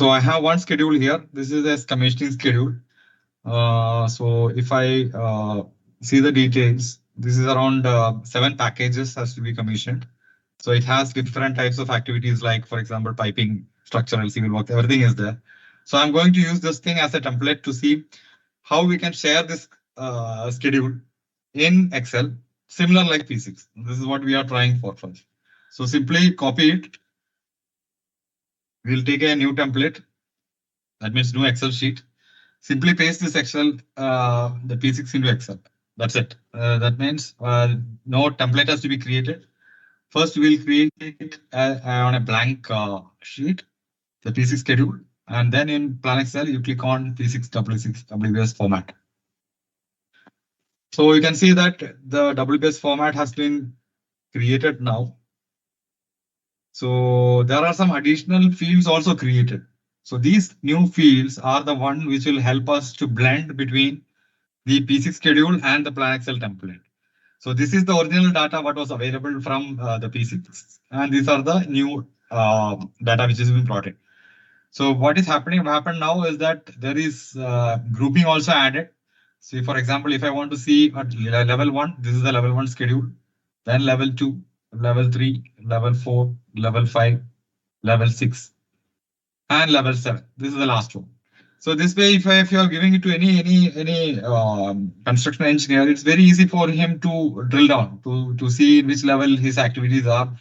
So I have one schedule here. This is a commissioning schedule. So if I see the details, this is around 7 packages has to be commissioned. So it has different types of activities like, for example, piping, structural, civil work, everything is there. So I'm going to use this thing as a template to see how we can share this schedule in Excel, similar like P6. This is what we are trying for first. So simply copy it. We'll take a new template. That means new Excel sheet. Simply paste this Excel, the P6 into Excel. That's it. That means no template has to be created. First, we'll create it on a blank sheet, the P6 schedule. And then in PlanXcel, you click on P6 W6 WBS format. So you can see that the WBS format has been created now. So there are some additional fields also created. So these new fields are the one which will help us to blend between the P6 schedule and the PlanXcel template. So this is the original data what was available from the P6, and these are the new data which has been brought in. So what is happening? What happened now is that there is grouping also added. So for example, if I want to see at level 1, this is the level 1 schedule, then level 2, level 3, level 4, level 5, level 6, and level 7. This is the last one. So this way, if you are giving it to any construction engineer, it's very easy for him to drill down to see which level his activities are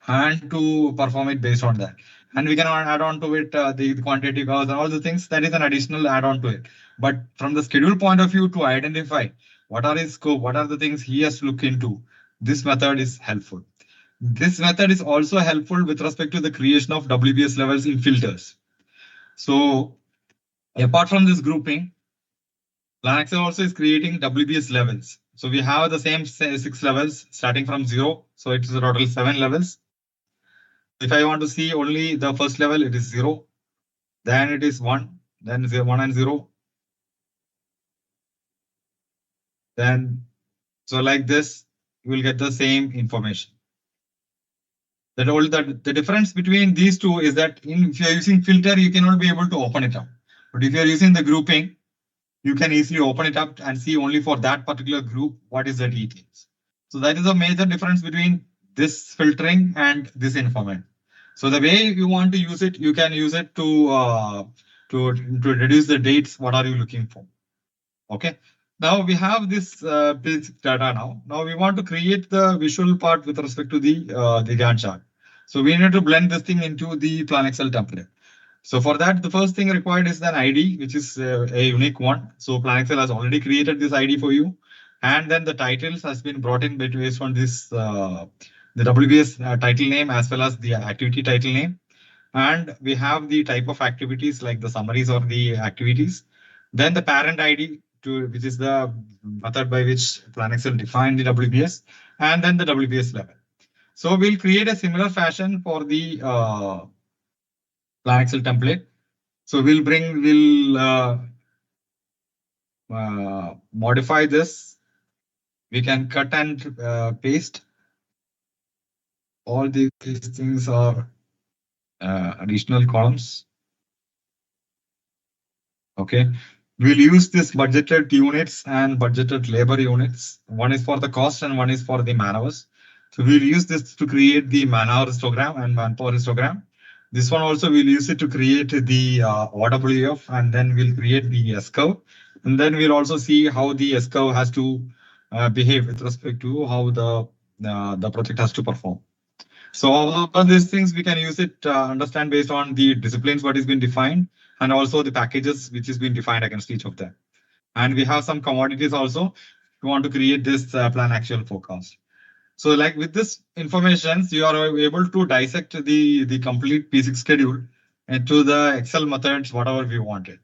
and to perform it based on that. And we can add on to it the quantitative hours and all the things. That is an additional add on to it. But from the schedule point of view, to identify what are his scope, what are the things he has to look into, this method is helpful. This method is also helpful with respect to the creation of WBS levels in filters. So apart from this grouping, PlanXcel also is creating WBS levels. So we have the same 6 levels starting from 0. So it is a total 7 levels. If I want to see only the first level, it is 0. Then it is 1. Then 0, 1 and 0. Then, so like this, you will get the same information. That all that the difference between these two is that if you are using filter, you cannot be able to open it up. But if you are using the grouping, you can easily open it up and see only for that particular group what is the details. So that is a major difference between this filtering and this informant. So the way you want to use it, you can use it to reduce the dates. What are you looking for? Okay. Now we have this basic data now. Now we want to create the visual part with respect to the Gantt chart. So we need to blend this thing into the PlanXcel template. So for that, the first thing required is an ID, which is a unique one. So PlanXcel has already created this ID for you. And then the titles has been brought in based on this, the WBS title name as well as the activity title name. And we have the type of activities like the summaries or the activities. Then the parent ID, which is the method by which PlanXcel defined the WBS, and then the WBS level. So we'll create a similar fashion for the PlanXcel template. So we'll modify this. We can cut and paste. All these things are additional columns. Okay. We'll use this budgeted units and budgeted labor units. One is for the cost and one is for the man hours. So we'll use this to create the man hours histogram and manpower histogram. This one also we'll use it to create the OWF, and then we'll create the S curve. And then we'll also see how the S curve has to behave with respect to how the project has to perform. So all of these things we can use it understand based on the disciplines what is being defined and also the packages which is being defined against each of them. And we have some commodities also. We want to create this PlanXcel forecast. So like with this information, you are able to dissect the complete P6 schedule into the Excel methods, whatever we wanted.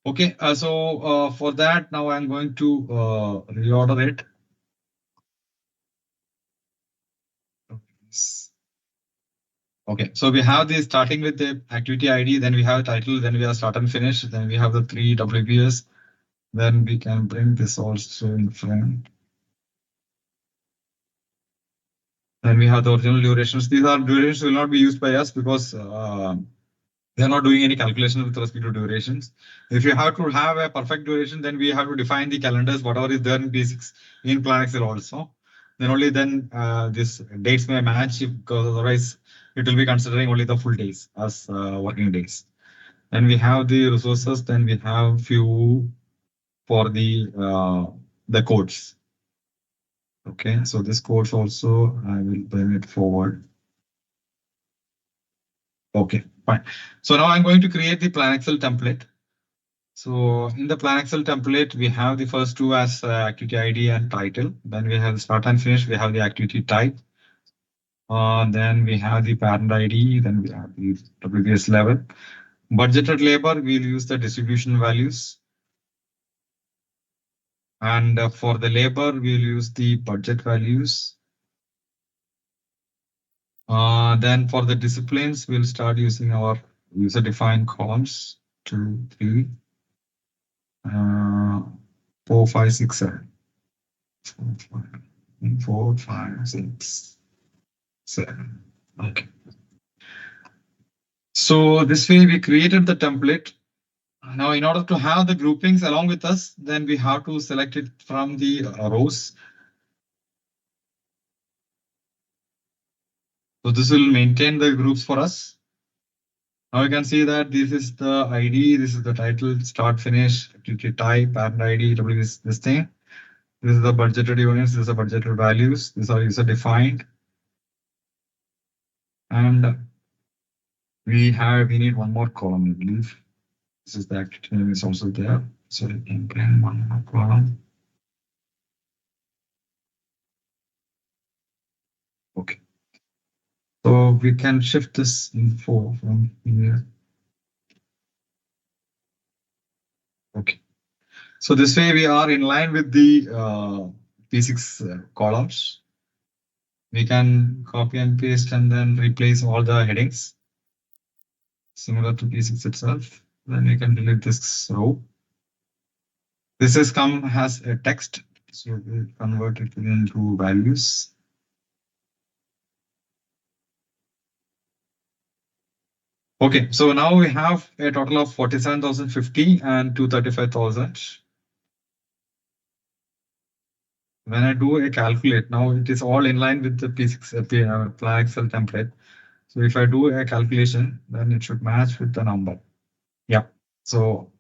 Okay, so for that, now I'm going to reorder it. Okay, so we have the starting with the activity ID, then we have title, then we have start and finish, then we have the 3 WBS, then we can bring this also in front. Then we have the original durations. These are durations will not be used by us because They're not doing any calculation with respect to durations. If you have to have a perfect duration, then we have to define the calendars, whatever is there in P6 in PlanXcel also. Then only then this dates may match, because otherwise it will be considering only the full days as working days. Then we have the resources. Then we have few for the codes. Okay, so this codes also I will bring it forward. Okay, fine. So now I'm going to create the PlanXcel template. So in the PlanXcel template, we have the first two as activity ID and title. Then we have the start and finish. We have the activity type. Then we have the parent ID. Then we have the WBS level. Budgeted labor, we'll use the distribution values. And for the labor, we'll use the budget values. Then for the disciplines, we'll start using our user-defined columns, 2, 3, 4, 5, 6, 7. 4, 5, 6, 7. Okay. So this way we created the template. Now, in order to have the groupings along with us, then we have to select it from the rows. So this will maintain the groups for us. Now you can see that this is the ID, this is the title, start, finish, activity type, parent ID, this thing. This is the budgeted units, this is the budgeted values, these are user defined. And we need one more column, I believe. This is the activity name is also there. So you can bring one more column. Okay. So we can shift this info from here. Okay. So this way we are in line with the P6 columns. We can copy and paste and then replace all the headings similar to P6 itself. Then we can delete this row. This has come as a text, so we convert it into values. Okay, so now we have a total of 47,050 and 235,000. When I do a calculate, now it is all in line with the P6 PlanXcel template. So if I do a calculation, then it should match with the number. Yeah, so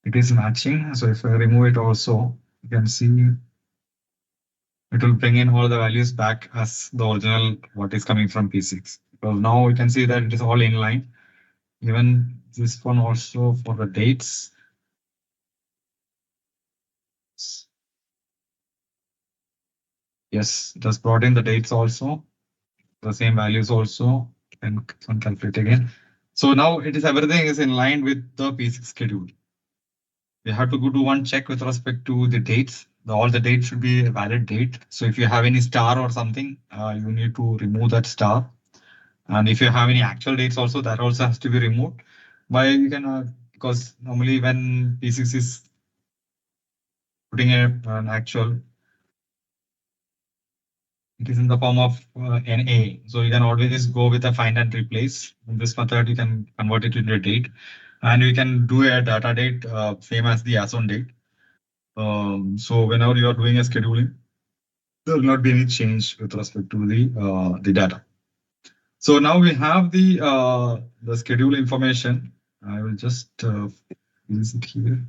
it is matching. So if I remove it also, you can see it will bring in all the values back as the original what is coming from P6. So now we can see that it is all in line. Even this one also for the dates. Yes, it has brought in the dates also, the same values also, and calculate again. So now it is everything is in line with the P6 schedule. We have to go do one check with respect to the dates. All the dates should be a valid date. So if you have any star or something, you need to remove that star. And if you have any actual dates also, that also has to be removed. But you can, because normally when P6 is putting an actual, it is in the form of NA. So you can always go with a find and replace. In this method, you can convert it into a date. And we can do a data date same as the as on date. So whenever you are doing a scheduling, there will not be any change with respect to the data. So now we have the schedule information. I will just use it here.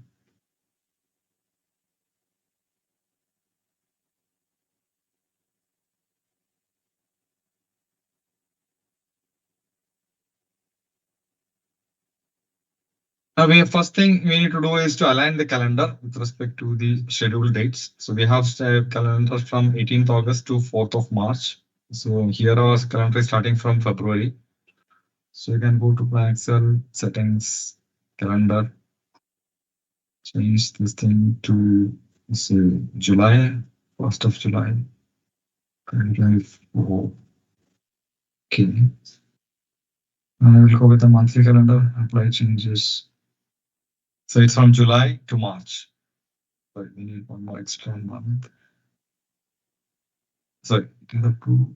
Now, first thing we need to do is to align the calendar with respect to the scheduled dates. So we have calendar from 18th August to 4th of March. So here our calendar is starting from February. So you can go to PlanXcel settings, calendar, change this thing to say July, 1st of July, 2024. Okay. I will go with the monthly calendar, apply changes. So it's from July to March. Sorry, we need one more extra month. Sorry, it is up to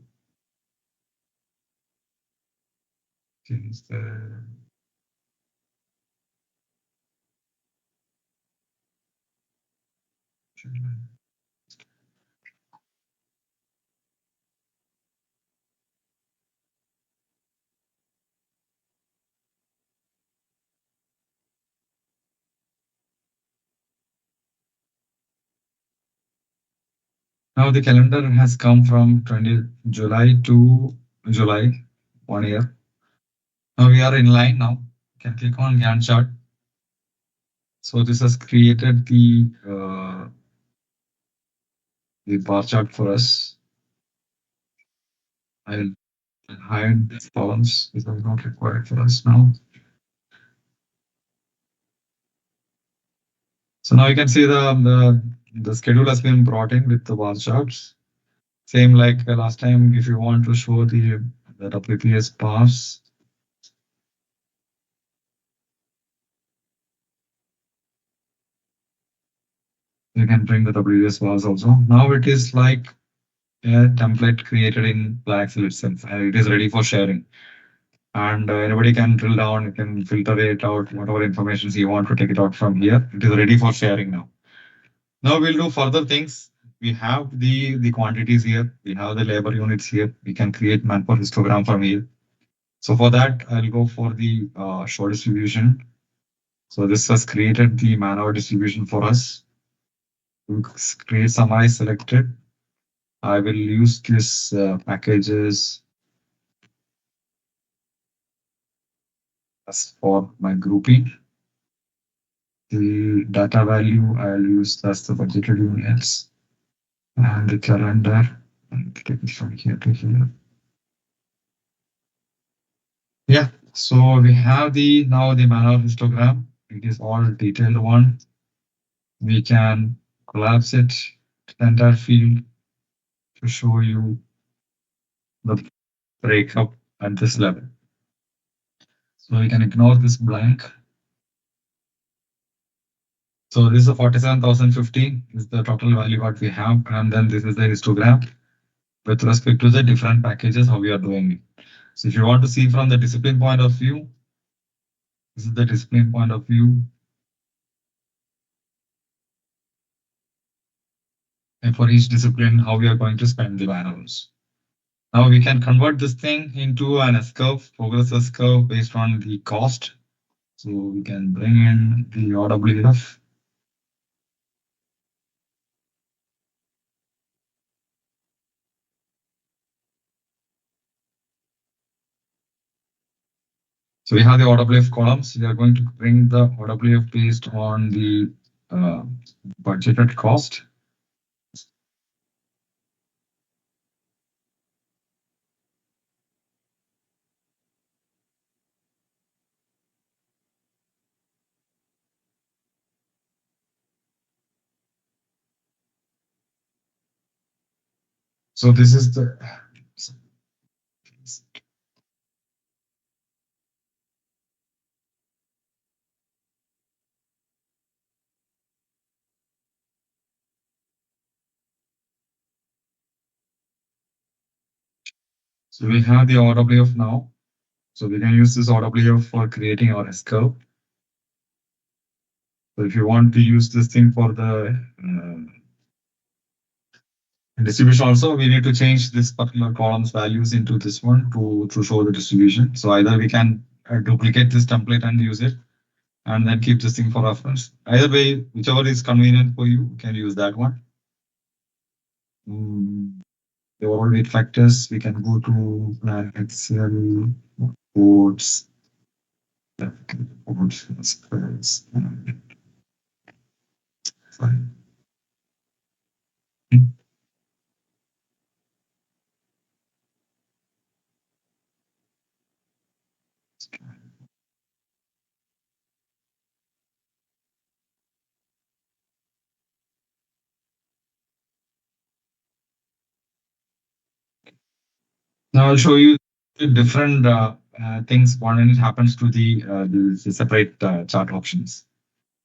change the Now the calendar has come from 20 July to July, 1 year. Now we are in line now. You can click on Gantt chart. So this has created the bar chart for us. I'll hide the columns. These are not required for us now. So now you can see the schedule has been brought in with the bar charts. Same like last time, if you want to show the WPS bars, you can bring the WPS bars also. Now it is like a template created in PlanXcel itself, and it is ready for sharing. And anybody can drill down, you can filter it out, whatever information you want to take it out from here. It is ready for sharing now. Now we'll do further things. We have the quantities here. We have the labor units here. We can create manpower histogram from here. So for that, I'll go for the show distribution. So this has created the man-hour distribution for us. To create summarize selected, I will use this packages as for my grouping. The data value I'll use as the budgeted units and the calendar. I'll take it from here to here. Yeah, so we have the now the man-hour histogram. It is all detailed one. We can collapse it to the entire field to show you the breakup at this level. So we can ignore this blank. So this is 47,015 is the total value what we have. And then this is the histogram with respect to the different packages, how we are doing it. So if you want to see from the discipline point of view, this is the discipline point of view. And for each discipline, how we are going to spend the man hours. Now we can convert this thing into an S curve, progress S curve based on the cost. So we can bring in the OWF. So we have the OWF columns. We are going to bring the OWF based on the uh, budgeted cost. So this is the so we have the OWF now. So we can use this OWF for creating our S curve. So if you want to use this thing for the distribution also, we need to change this particular columns values into this one to show the distribution. So either we can duplicate this template and use it, and then keep this thing for reference. Either way, whichever is convenient for you, you can use that one. The overall weight factors, we can go to PlanXcel, codes, codes, fine. Now I'll show you the different things when it happens to the separate chart options.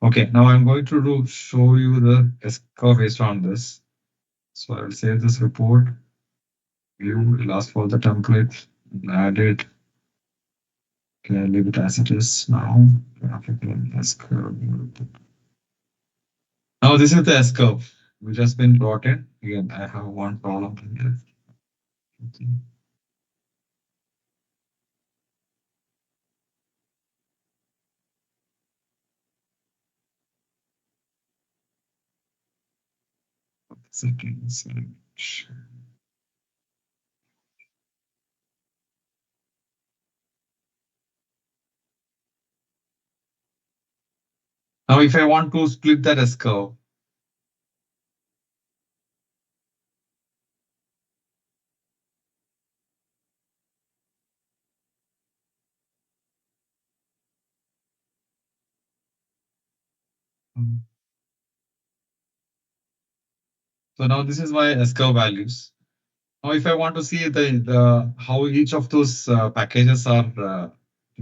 Okay, now I'm going to show you the S curve based on this. So I'll save this report, view, it'll ask for the template, add it. Okay, I'll leave it as it is now. Graphical S curve. Now this is the S curve. which has been brought in. Again, I have one problem here. Okay. Settings. Now, if I want to split that S curve, mm, so now this is my S curve values. Now, if I want to see the how each of those packages are to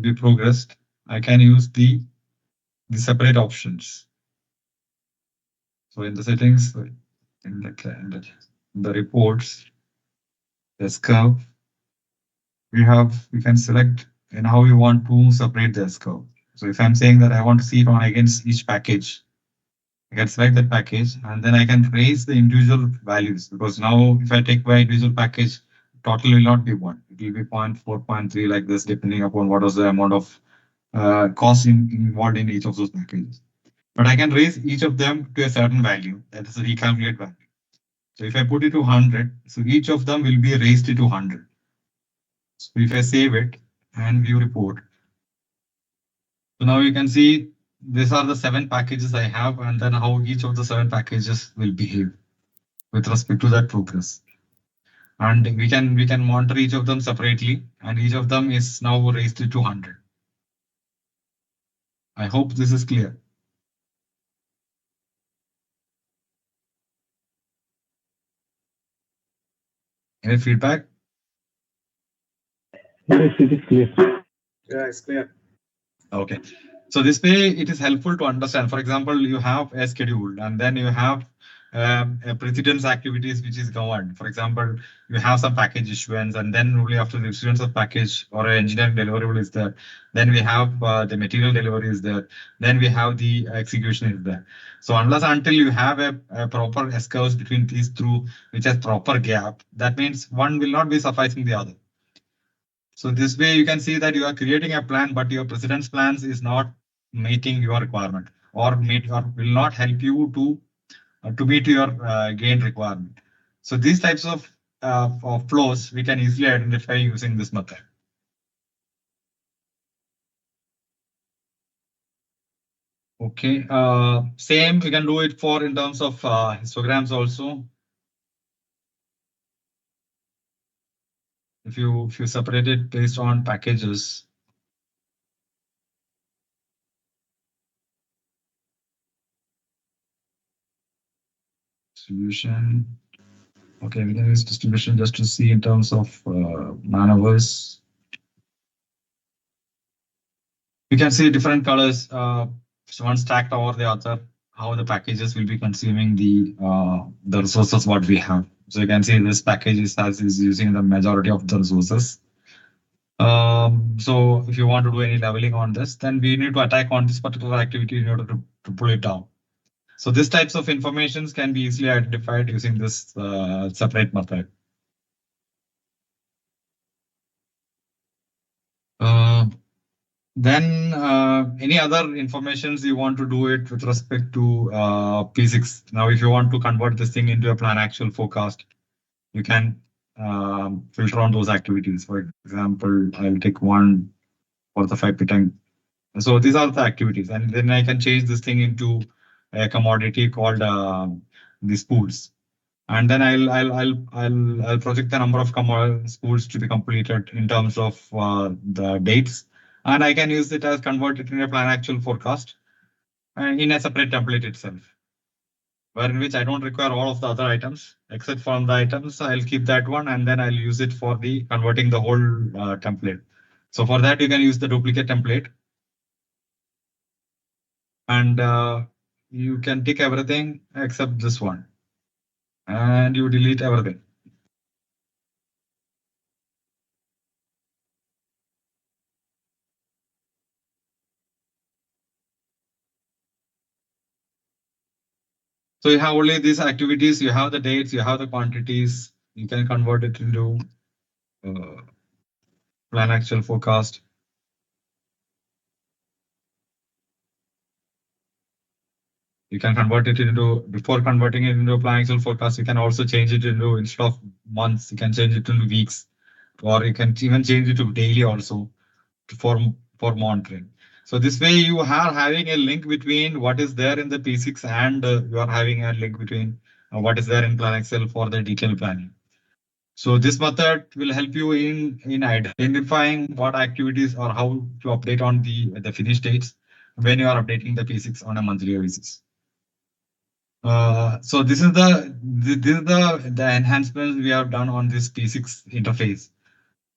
be progressed, I can use the separate options. So in the settings, in the reports, S curve, we can select and how we want to separate the S curve. So if I'm saying that I want to see it on against each package, I can select that package and then I can raise the individual values because now if I take my individual package, total will not be one. It will be zero point 0.4, zero point 0.3 like this, depending upon what was the amount of cost involved in each of those packages. But I can raise each of them to a certain value. That is a recalculate value. So if I put it to 100, so each of them will be raised to 100. So if I save it and view report, so now you can see these are the 7 packages I have and then how each of the 7 packages will behave with respect to that progress. And we can monitor each of them separately and each of them is now raised to 200. I hope this is clear. Any feedback? Yes, it is clear. Yeah, it's clear. Okay. So this way it is helpful to understand. For example, you have a schedule and then you have a precedence activities which is governed. For example, you have some package issuance and then only after the issuance of package or an engineering deliverable is there. Then we have the material delivery is there. Then we have the execution is there. So unless until you have a proper S curves between these two, which has proper gap, that means one will not be sufficing the other. So this way you can see that you are creating a plan, but your precedence plans is not meeting your requirement or meet or will not help you to meet your gain requirement. So these types of flows we can easily identify using this method. Okay. Same we can do it for in terms of histograms also. If you separate it based on packages, distribution. Okay, we can use distribution just to see in terms of man hours. You can see different colors, one stacked over the other, how the packages will be consuming the resources what we have. So you can see this package is using the majority of the resources. So if you want to do any leveling on this, then we need to attack on this particular activity in order to pull it down. So these types of informations can be easily identified using this separate method. Uh, Then, any other informations you want to do it with respect to P6? Now, if you want to convert this thing into a plan actual forecast, you can filter on those activities. For example, I'll take one for the 5p10. So these are the activities, and then I can change this thing into a commodity called the spools. And then I'll project the number of schools to be completed in terms of the dates, and I can use it as convert it in a plan actual forecast in a separate template itself, where in which I don't require all of the other items except from the items. I'll keep that one, and then I'll use it for the converting the whole template. So for that, you can use the duplicate template, and you can tick everything except this one, and you delete everything. So you have only these activities, you have the dates, you have the quantities, you can convert it into uh, plan actual forecast. You can convert it into, before converting it into plan actual forecast, you can also change it into, instead of months, you can change it into weeks, or you can even change it to daily also for monitoring. So this way you are having a link between what is there in the P6 and you are having a link between what is there in PlanXcel for the detailed planning. So this method will help you in identifying what activities or how to update on the finish dates when you are updating the P6 on a monthly basis. So this is the enhancements we have done on this P6 interface,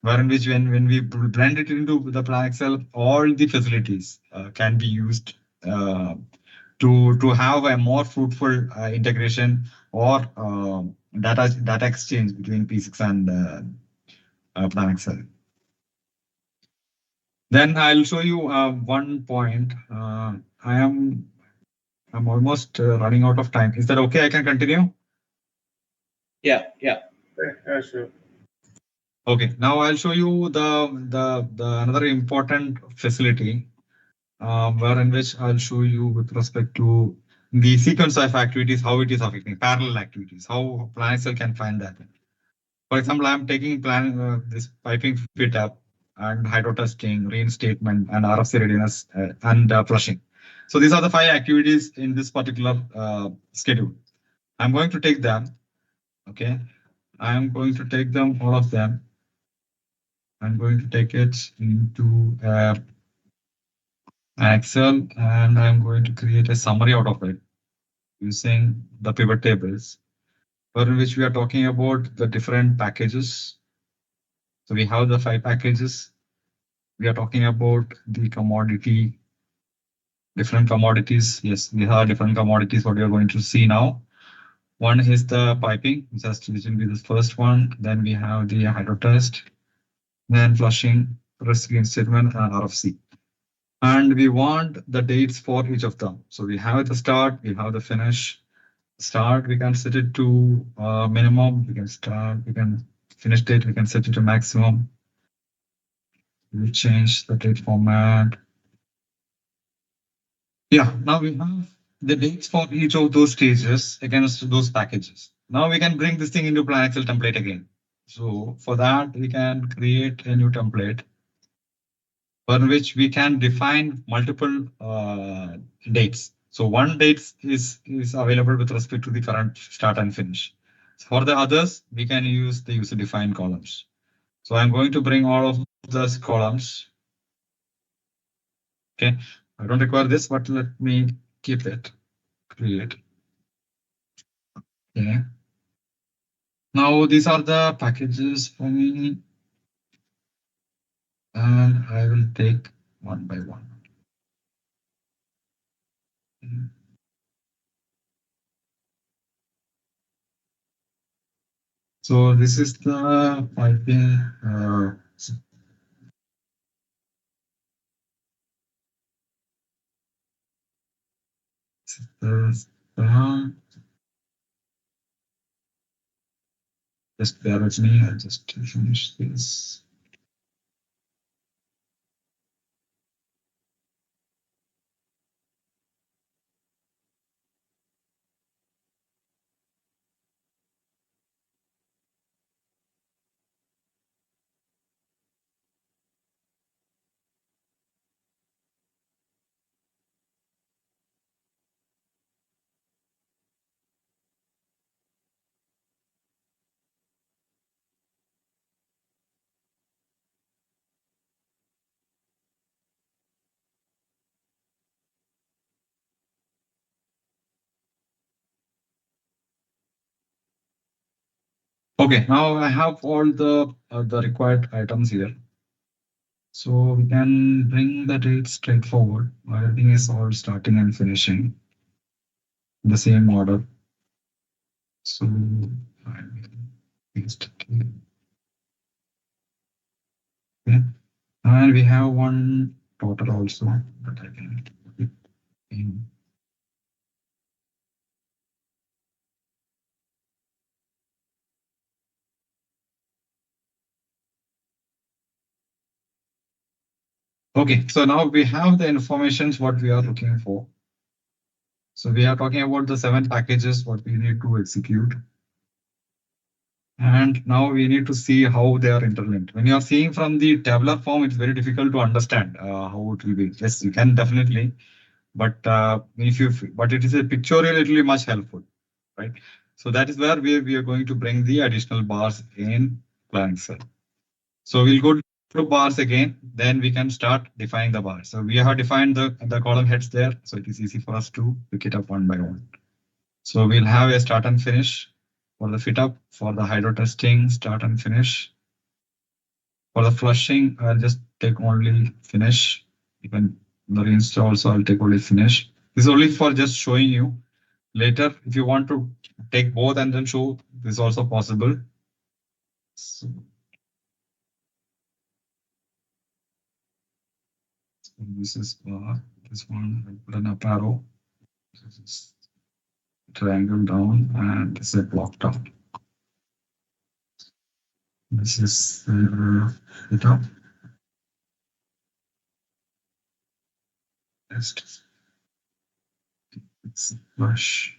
wherein which when we blend it into the Plan Excel, all the facilities can be used uh, to have a more fruitful integration or data exchange between P6 and Plan Excel. Then I'll show you one point. I'm almost running out of time. Is that okay? I can continue. Yeah, yeah. Yeah, sure. Okay. Now I'll show you the another important facility where in which I'll show you with respect to the sequence of activities, how it is affecting parallel activities, how PlanXcel can find that. For example, I'm taking this piping fit up and hydro testing, reinstatement, and RFC readiness and flushing. So these are the five activities in this particular schedule. I'm going to take them. Okay, I'm going to take them, all of them. I'm going to take it into Excel, and I'm going to create a summary out of it using the pivot tables, for which we are talking about the different packages. So we have the five packages. We are talking about the commodity, different commodities. Yes, we have different commodities. What we are going to see now. One is the piping, which will be the first one. Then we have the hydro test, then flushing, risk statement, and RFC. And we want the dates for each of them. So we have the start, we have the finish. Start, we can set it to minimum. We can start, we can finish date, we can set it to maximum. We change the date format. Yeah, now we have the dates for each of those stages against those packages. Now we can bring this thing into Plan Excel template again. So for that, we can create a new template for which we can define multiple dates. So one date is available with respect to the current start and finish. For the others, we can use the user defined columns. So I'm going to bring all of those columns. Okay, I don't require this, but let me keep it, create. Okay. Now these are the packages for me, and I will take one by one. So this is the piping. Uh, just bear with me. I'll just finish this. Okay, now I have all the required items here. So we can bring the date straightforward. Everything is all starting and finishing in the same order. So I will paste it here. Okay. And we have one total also that I can put in. Okay, so now we have the informations what we are looking for. So we are talking about the 7 packages what we need to execute. And now we need to see how they are interlinked. When you are seeing from the tabular form, it's very difficult to understand how it will be. Yes, you can definitely, but if you but it is a pictorial, it will be much helpful, right? So that is where we are going to bring the additional bars in PlanXcel. So we'll go to bars again, then we can start defining the bars. So we have defined the column heads there, so it is easy for us to pick it up one by one. So we'll have a start and finish for the fit up, for the hydro testing, start and finish. For the flushing, I'll just take only finish. Even the reinstall also, I'll take only finish. This is only for just showing you. Later, if you want to take both and then show, this is also possible. So, this is this one, I put an up arrow. This is triangle down, and this is a block down. This is the top. Next, it's flush.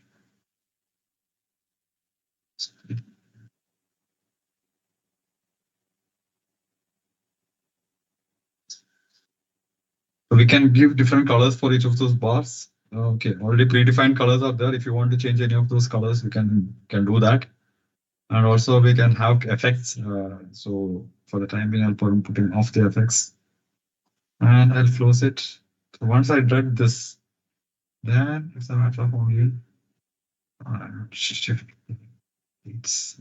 So we can give different colors for each of those bars. Okay, already predefined colors are there. If you want to change any of those colors, we can do that. And also we can have effects. So for the time being, I'll putting off the effects, and I'll close it. So once I did this, then it's a matter of only shift. It's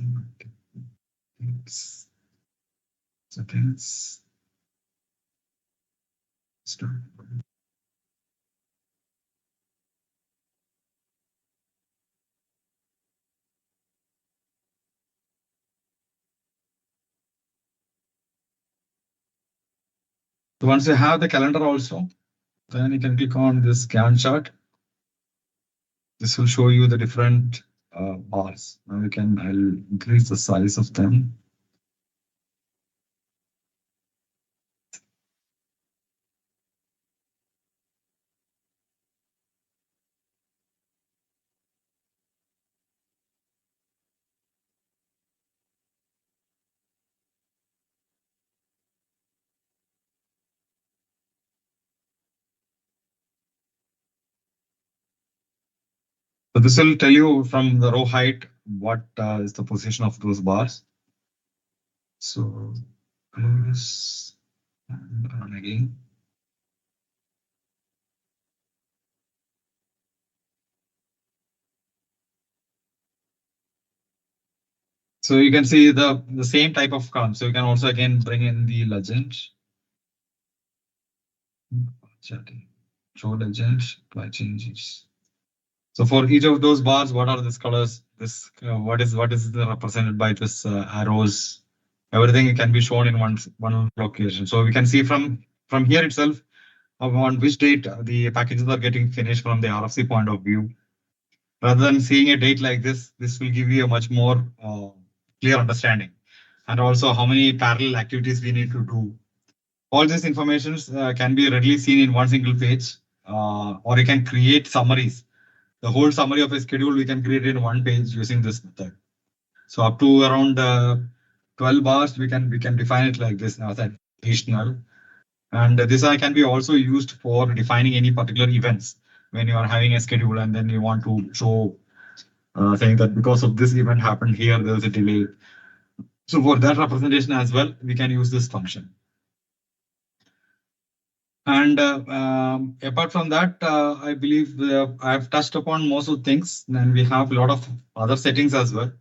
settings. Start. So once you have the calendar also, then you can click on this Gantt chart. This will show you the different bars. Now I'll increase the size of them. So this will tell you from the row height what is the position of those bars. So close and run again. So you can see the same type of column. So you can also again bring in the legend. Show legend, apply changes. So for each of those bars, what are these colors? This what is represented by this arrows? Everything can be shown in one location. So we can see from here itself on which date the packages are getting finished from the RFC point of view. Rather than seeing a date like this will give you a much more clear understanding, and also how many parallel activities we need to do. All these informations can be readily seen in one single page, or you can create summaries. The whole summary of a schedule we can create in one page using this method. So up to around 12 bars, we can define it like this as additional. And this can be also used for defining any particular events when you are having a schedule and then you want to show saying that because of this event happened here, there was a delay. So for that representation as well, we can use this function. And apart from that, I believe I've touched upon most of the things, and we have a lot of other settings as well.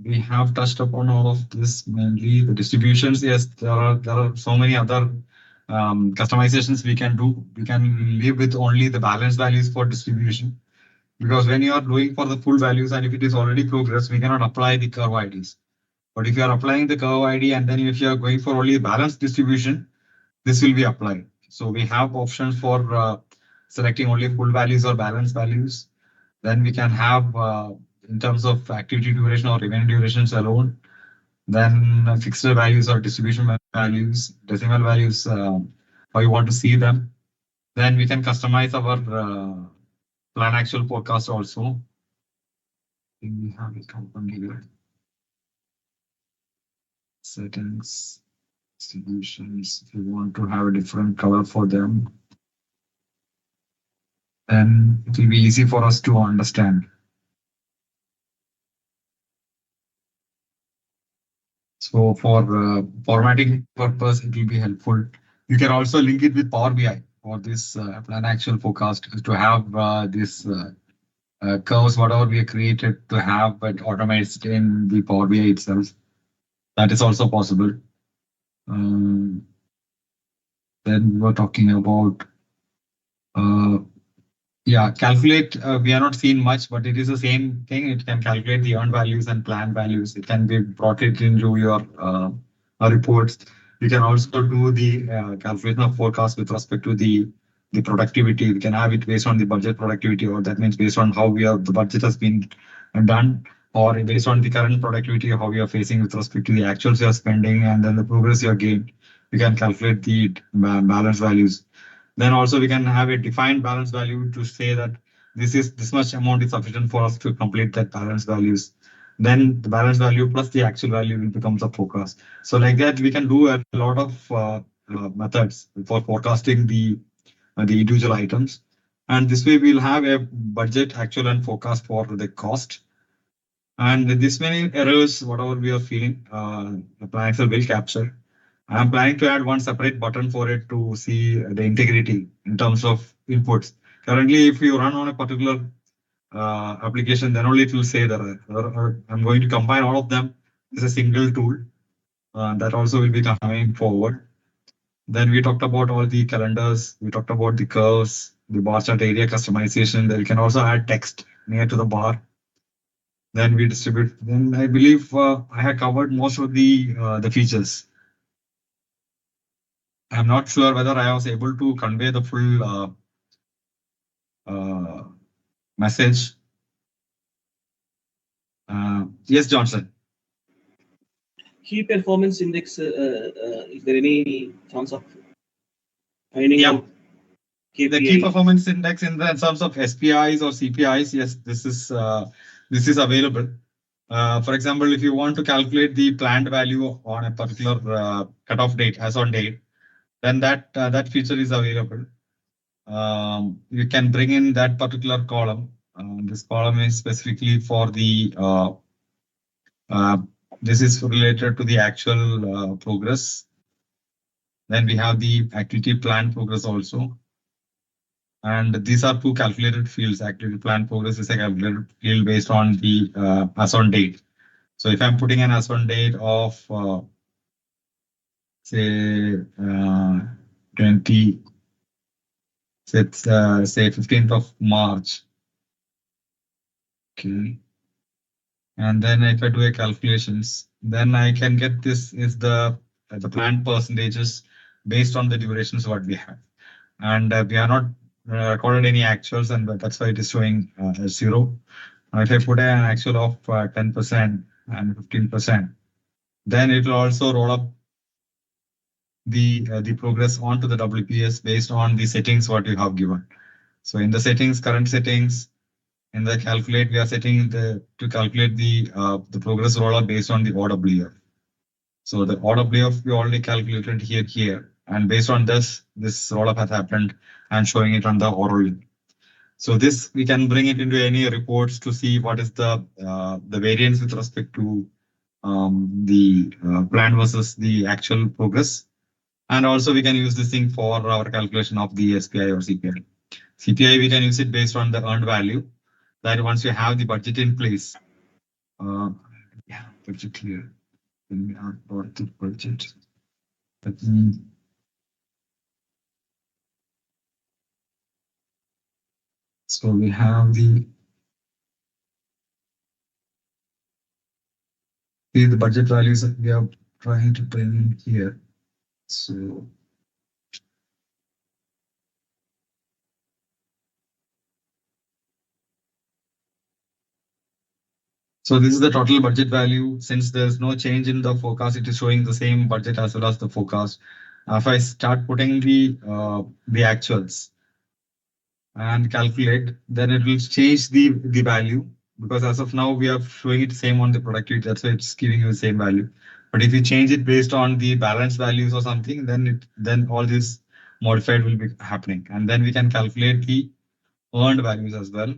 We have touched upon all of this, mainly the distributions. Yes, there are so many other customizations we can do. We can live with only the balance values for distribution, because when you are doing for the full values and if it is already progressed, we cannot apply the curve IDs. But if you are applying the curve ID and then if you are going for only balanced distribution, this will be applied. So we have options for selecting only full values or balanced values. Then we can have in terms of activity duration or event durations alone. Then fixed values or distribution values, decimal values. how you want to see them. Then we can customize our plan actual forecast also. We have it open here. Settings, distributions. If you want to have a different color for them, then it will be easy for us to understand. So for formatting purpose, it will be helpful. You can also link it with Power BI or this plan actual forecast to have this curves, whatever we created to have it automated in the Power BI itself. That is also possible. Um, then we were talking about uh, yeah, calculate. We are not seeing much, but it is the same thing. It can calculate the earned values and planned values. It can be brought it into your reports. You can also do the calculation of forecast with respect to the productivity. We can have it based on the budget productivity, or that means based on how we are the budget has been done, or based on the current productivity, how we are facing with respect to the actuals you are spending, and then the progress you are gained. You can calculate the balance values. Then also we can have a defined balance value to say that this much amount is sufficient for us to complete that balance values. Then the balance value plus the actual value will becomes a forecast. So like that, we can do a lot of methods for forecasting the individual items. And this way we'll have a budget, actual and forecast for the cost. And this many errors, whatever we are feeling, the PlanXcel will capture. I'm planning to add one separate button for it to see the integrity in terms of inputs. Currently, if you run on a particular application, then only it will say that I'm going to combine all of them as a single tool. That also will be coming forward. Then we talked about all the calendars. We talked about the curves, the bar chart area customization. Then you can also add text near to the bar. Then we distribute. Then I believe I have covered most of the features. I'm not sure whether I was able to convey the full uh, message. Yes, Johnson. Key performance index. Is there any chance of finding Yeah, out the key KPI? performance index in the in terms of SPIs or CPIs. Yes, this is available. For example, if you want to calculate the planned value on a particular cutoff date, as on date, then that feature is available. You can bring in that particular column. This column is specifically for the uh, this is related to the actual progress. Then we have the activity plan progress also. And these are two calculated fields. Activity plan progress is a calculated field based on the as on date. So if I'm putting an as on date of say 20, say 15th of March, okay, and then if I do a calculations, then I can get this is the planned percentages based on the durations what we have, and we are not recorded any actuals, and that's why it is showing zero. If I put an actual of 10% and 15%, then it will also roll up the progress onto the WPS based on the settings what you have given. So in the settings, current settings, in the calculate, we are setting the to calculate the progress roll up based on the OWF. So the OWF we already calculated here, and based on this roll up has happened and showing it on the oral. So this we can bring it into any reports to see what is the variance with respect to the plan versus the actual progress. And also we can use this thing for our calculation of the SPI or CPI. CPI we can use it based on the earned value. That once you have the budget in place, uh, yeah, budget here. Then we have got the budget. Let me, so we have the budget values that we are trying to bring in here. So So this is the total budget value. Since there's no change in the forecast, it is showing the same budget as well as the forecast. If I start putting the actuals and calculate, then it will change the value, because as of now we are showing it same on the productivity. That's why it's giving you the same value. But if you change it based on the balance values or something, then all this modified will be happening, and then we can calculate the earned values as well.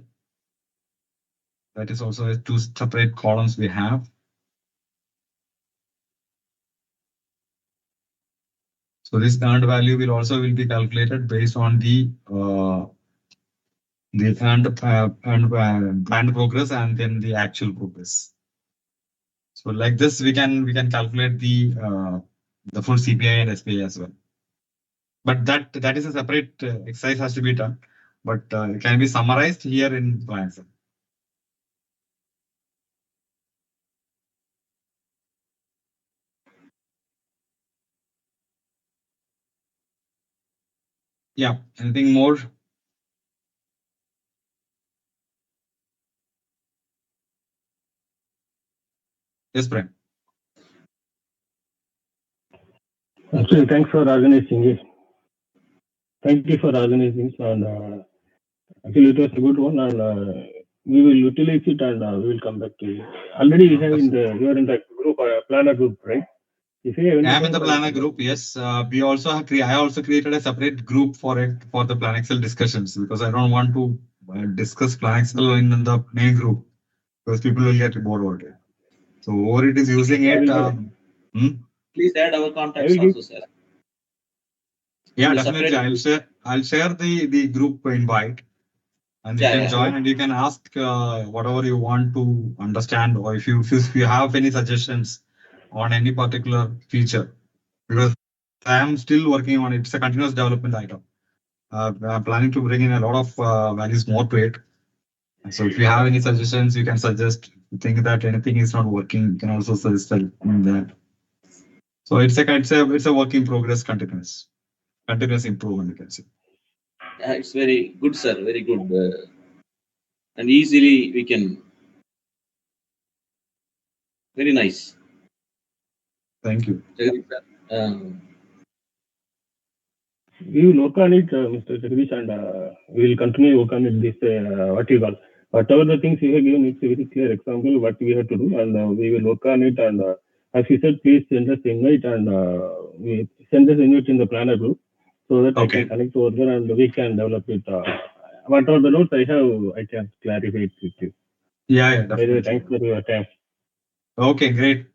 That is also two separate columns we have. So this earned value will be calculated based on the earned planned progress and then the actual progress. So like this, we can calculate the full CPI and SPI as well. But that is a separate exercise has to be done. But it can be summarized here in PlanXcel. Yeah. Anything more? Yes, Prem. Actually, thanks for organizing it. Thank you for organizing it, and actually it was a good one, and we will utilize it, and we will come back to you. Already we have you are in the group, planner group, right? If you have I any am in doubt, the I will Planner come back. group. Yes, we also have I also created a separate group for it for the PlanXcel discussions, because I don't want to discuss PlanXcel in the main group, because people will get bored about it. So over it is using I it. will get. Hmm? Please add our I contacts will give. also, sir. In Yeah, the definitely. separate I'll group. share. I'll share the group invite, and you Yeah, can yeah. join and you can ask whatever you want to understand, or if you have any suggestions on any particular feature, because I am still working on it. It's a continuous development item. I'm planning to bring in a lot of values more to it. So if you have any suggestions, you can suggest. If you think that anything is not working, you can also suggest that. So it's a work in progress, continuous improvement. You can say. Yeah, it's very good, sir. Very good. And easily we can. Very nice. Thank you. Jagadish, sir. We will work on it, Mr. Jagdish, and we will continue work on it. This what you call whatever the things you have given, it's a very clear example what we have to do, and we will work on it. And as you said, please send us invite, and we send us invite in the planner group so that I can Okay. connect over there and we can develop it. Whatever the notes I have, I can clarify it with you. Yeah, By the way, definitely. thanks for your time. Okay, great.